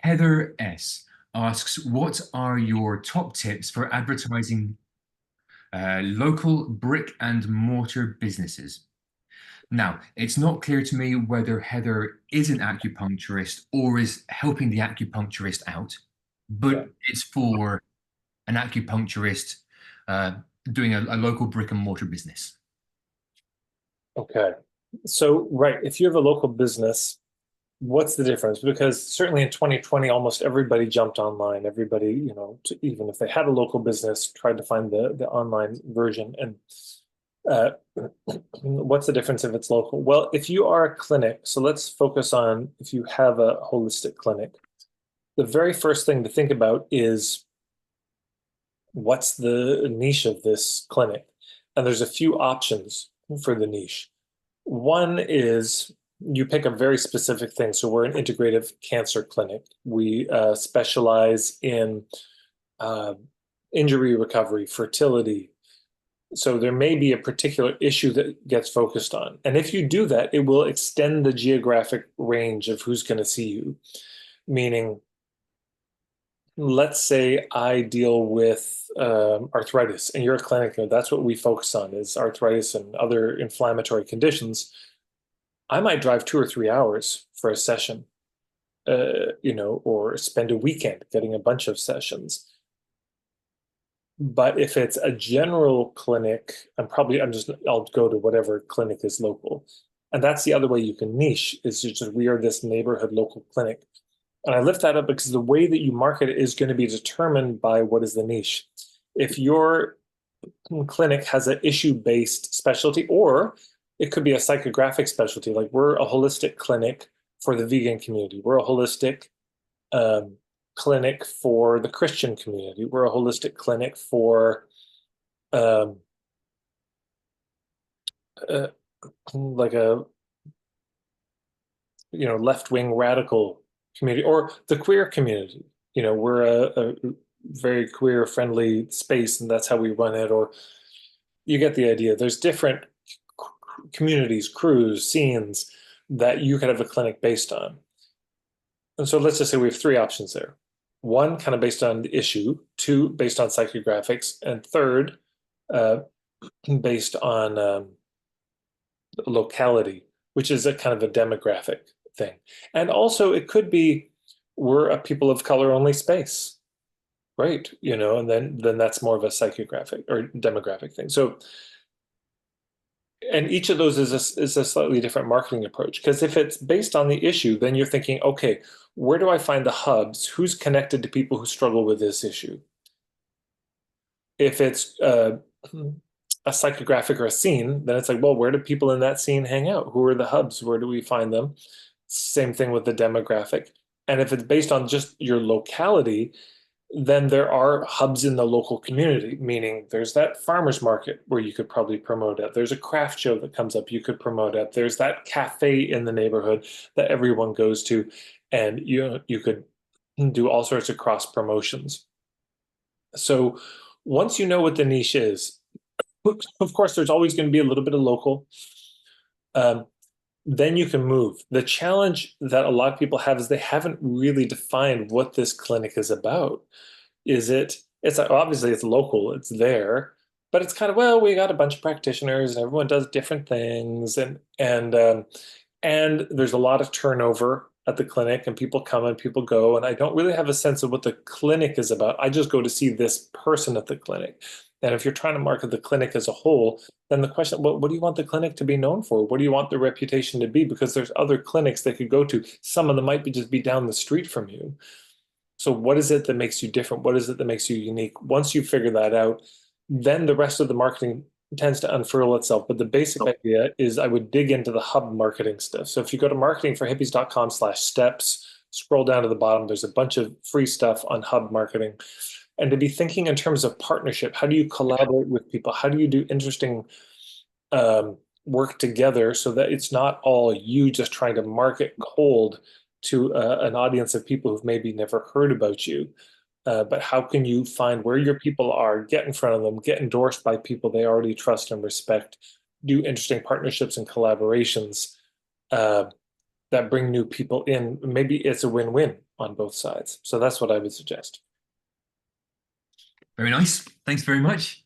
Heather S asks, what are your top tips for advertising local brick and mortar businesses? Now, it's not clear to me whether Heather is an acupuncturist or is helping the acupuncturist out, Yeah. but it's for an acupuncturist uh, doing a local brick and mortar business. Okay. So, right, if you have a local business, what's the difference? Because certainly in 2020, almost everybody jumped online. Everybody, even if they had a local business, tried to find the online version. And uh, what's the difference if it's local? Well, if you are a clinic, so let's focus on if you have a holistic clinic, the very first thing to think about is what's the niche of this clinic? And there's a few options for the niche. One is you pick a very specific thing. So we're an integrative cancer clinic. We specialize in uh, injury recovery, fertility. So there may be a particular issue that gets focused on. And if you do that, it will extend the geographic range of who's going to see you. Meaning, let's say I deal with arthritis and you're a clinic, and that's what we focus on is arthritis and other inflammatory conditions. I might drive 2 or 3 hours for a session, or spend a weekend getting a bunch of sessions. But if it's a general clinic, I'll go to whatever clinic is local. And that's the other way you can niche is just we are this neighborhood local clinic. And I lift that up because the way that you market it is going to be determined by what is the niche. If your clinic has an issue-based specialty, or it could be a psychographic specialty, like we're a holistic clinic for the vegan community. We're a holistic um, clinic for the Christian community. We're a holistic clinic for um, uh, like a left-wing radical community or the queer community. We're a very queer friendly space and that's how we run it. Or you get the idea. There's different communities, crews, scenes that you could have a clinic based on. And so let's just say we have three options there. One, kind of based on the issue, two, based on psychographics, and third, uh, based on locality, which is a kind of a demographic thing. And also it could be we're a people of color only space, right? And then that's more of a psychographic or demographic thing. So and each of those is a slightly different marketing approach because if it's based on the issue, then you're thinking, okay, where do I find the hubs? Who's connected to people who struggle with this issue? If it's a psychographic or a scene, then it's like, well, where do people in that scene hang out? Who are the hubs? Where do we find them? Same thing with the demographic. And if it's based on just your locality, then there are hubs in the local community, meaning there's that farmer's market where you could probably promote it. There's a craft show that comes up, you could promote it. There's that cafe in the neighborhood that everyone goes to, and you could do all sorts of cross promotions. So once you know what the niche is, of course, there's always going to be a little bit of local. Um, then you can move. The challenge that a lot of people have is they haven't really defined what this clinic is about. It's obviously it's local, it's there, but it's kind of, well, we got a bunch of practitioners and everyone does different things and there's a lot of turnover at the clinic and people come and people go and I don't really have a sense of what the clinic is about. I just go to see this person at the clinic. And if you're trying to market the clinic as a whole, then the question, what do you want the clinic to be known for? What do you want the reputation to be? Because there's other clinics they could go to. Some of them might just be down the street from you. So what is it that makes you different? What is it that makes you unique? Once you figure that out, then the rest of the marketing tends to unfurl itself. But the basic idea is I would dig into the hub marketing stuff. So if you go to marketingforhippies.com/steps, scroll down to the bottom, there's a bunch of free stuff on hub marketing. And to be thinking in terms of partnership, how do you collaborate with people? How do you do interesting work together so that it's not all you just trying to market cold to an audience of people who've maybe never heard about you? But how can you find where your people are, get in front of them, get endorsed by people they already trust and respect, do interesting partnerships and collaborations that bring new people in? Maybe it's a win-win. on both sides. So that's what I would suggest. Very nice. Thanks very much.